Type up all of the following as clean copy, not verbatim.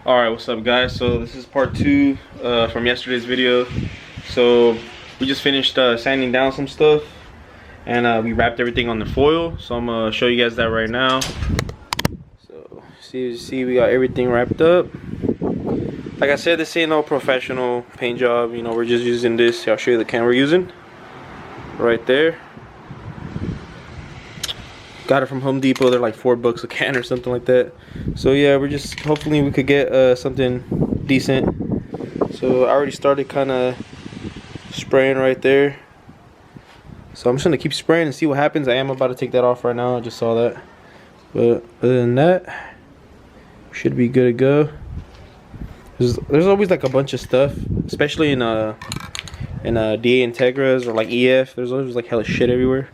Alright, what's up guys? So this is part 2 from yesterday's video. So we just finished sanding down some stuff and we wrapped everything on the foil. So I'm gonna show you guys that right now. So see we got everything wrapped up. Like I said, this ain't no professional paint job, you know, we're just using this. I'll show you the can we're using right there. Got it from Home Depot. They're like $4 a can or something like that. So yeah, we're just hopefully we could get something decent. So I already started kind of spraying right there. So I'm just gonna keep spraying and see what happens. I am about to take that off right now. I just saw that. But other than that, should be good to go. There's always like a bunch of stuff, especially in DA Integras or like EF. There's always like hella shit everywhere.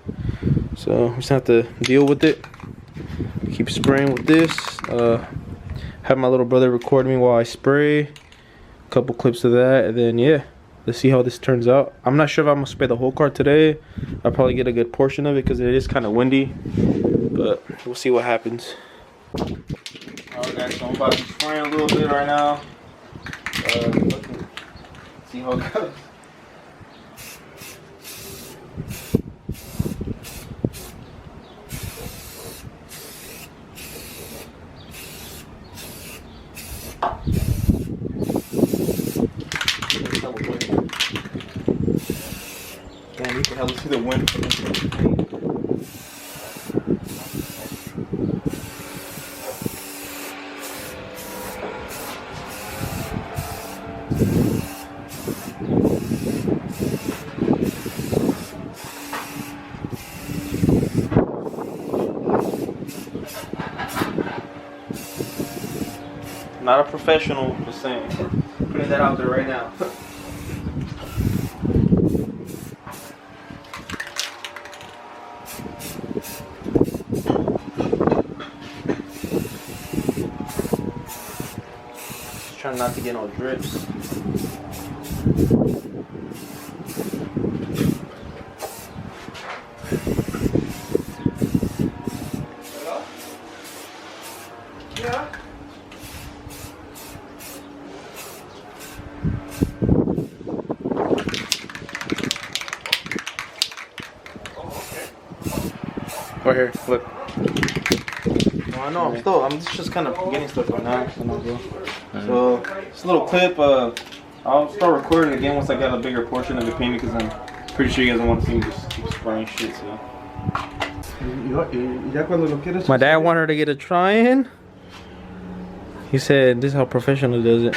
So I'm just gonna have to deal with it. Keep spraying with this. Have my little brother record me while I spray. A couple clips of that, and then yeah, let's see how this turns out. I'm not sure if I'm gonna spray the whole car today. I'll probably get a good portion of it because it is kind of windy. But we'll see what happens. Alright guys, so I'm about to spray a little bit right now. See how it goes. Damn, you can hella see the wind from the paint. Not a professional, just saying. Putting that out there right now. Just trying not to get no drips. Hello? Yeah? Right here, look. Oh, I know, I'm just kind of getting stuff right now. So, this little clip, I'll start recording again once I got a bigger portion of the painting because I'm pretty sure you guys don't want to see me just keep spraying shit, so. My dad wanted her to get a try-in. He said, this is how professional does it.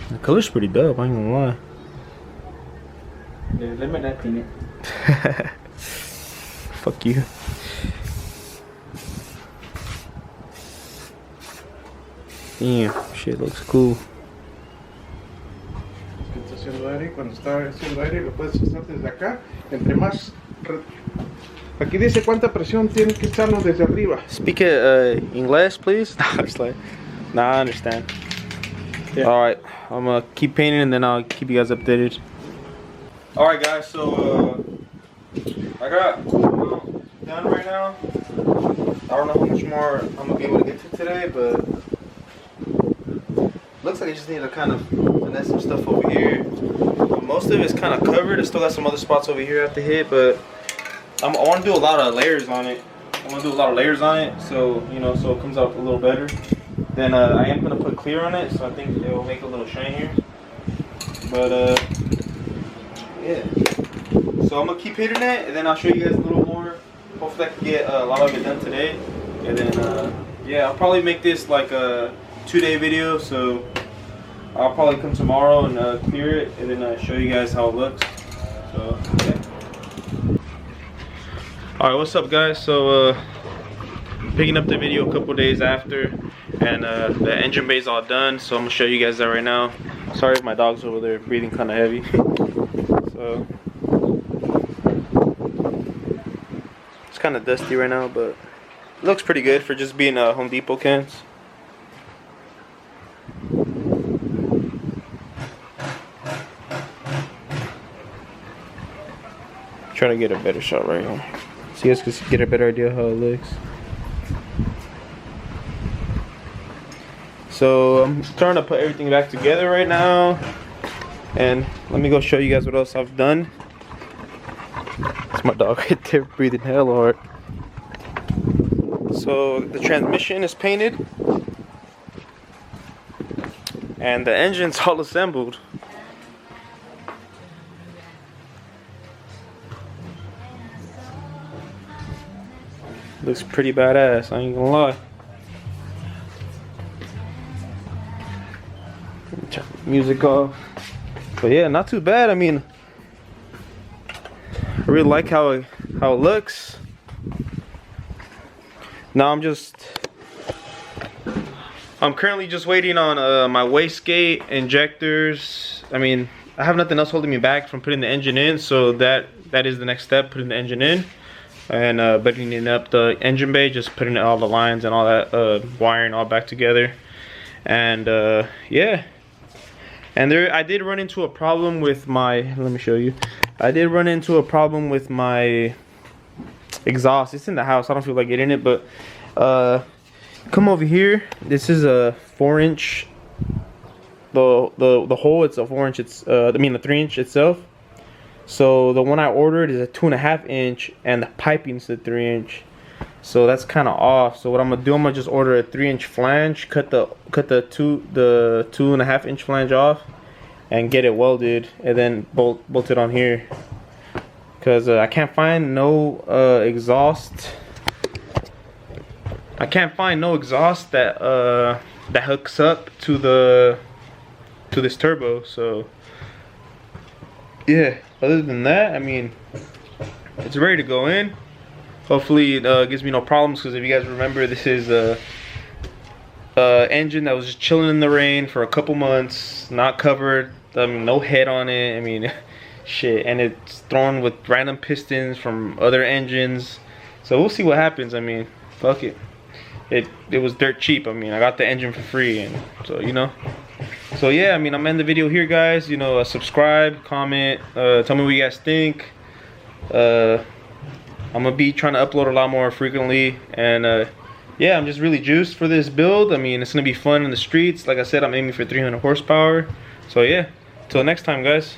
The color's pretty dope, I ain't gonna lie. Yeah, let me that clean it. Fuck you. Damn, shit looks cool. Está haciendo aire, cuando está haciendo aire lo puedes hacer desde acá. Entre más... Aquí dice cuánta presión tiene que echarnos desde arriba. Speak English, please. Nah, I understand. Yeah. Alright, I'm gonna keep painting and then I'll keep you guys updated. Alright guys, so I got done right now. I don't know how much more I'm gonna be able to get to today, but looks like I just need to kind of finesse some stuff over here. Most of it's kind of covered. I still got some other spots over here I have to hit, but I want to do a lot of layers on it. So you know, so it comes out a little better. Then I am gonna put clear on it, so I think it will make a little shinier. But yeah. So I'm gonna keep hitting it, and then I'll show you guys a little more. Hopefully I can get a lot of it done today. And then yeah, I'll probably make this like a 2-day video. So I'll probably come tomorrow and clear it, and then show you guys how it looks. So yeah. All right, what's up, guys? So picking up the video a couple days after, and the engine bay's all done, so I'm gonna show you guys that right now. Sorry if my dog's over there breathing kind of heavy. So it's kind of dusty right now, but it looks pretty good for just being Home Depot cans. Try to get a better shot right here, so you guys can get a better idea how it looks. So I'm starting to put everything back together right now, and let me go show you guys what else I've done. It's my dog right there breathing hell hard. So the transmission is painted and the engine's all assembled. Looks pretty badass, I ain't gonna lie. Turn the music off. But yeah, not too bad. I mean, I really like how it looks. Now I'm currently just waiting on my wastegate, injectors. I mean, I have nothing else holding me back from putting the engine in, so that is the next step, putting the engine in. And buttoning up the engine bay, just putting all the lines and all that wiring all back together. And yeah. And I did run into a problem with my, let me show you. I did run into a problem with my exhaust. It's in the house, I don't feel like getting it, but come over here. This is a 4-inch, the hole, it's a 4-inch, it's I mean a 3-inch itself. So the one I ordered is a 2.5-inch and the piping's a 3-inch. So that's kind of off. So what I'm gonna do, I'm gonna just order a 3-inch flange, cut the 2.5-inch flange off, and get it welded, and then bolt it on here. Cause I can't find no exhaust. I can't find no exhaust that that hooks up to this turbo. So yeah. Other than that, I mean, it's ready to go in. Hopefully it gives me no problems, because if you guys remember, this is a engine that was just chilling in the rain for a couple months, not covered, I mean, no head on it, I mean, shit, and it's thrown with random pistons from other engines. So we'll see what happens. I mean, fuck it. It was dirt cheap. I mean, I got the engine for free, and so, you know. So yeah, I mean, I'm ending the video here, guys. You know, subscribe, comment, tell me what you guys think. I'm gonna be trying to upload a lot more frequently, and yeah, I'm just really juiced for this build. I mean, it's gonna be fun in the streets. Like I said, I'm aiming for 300 horsepower. So yeah, till next time, guys.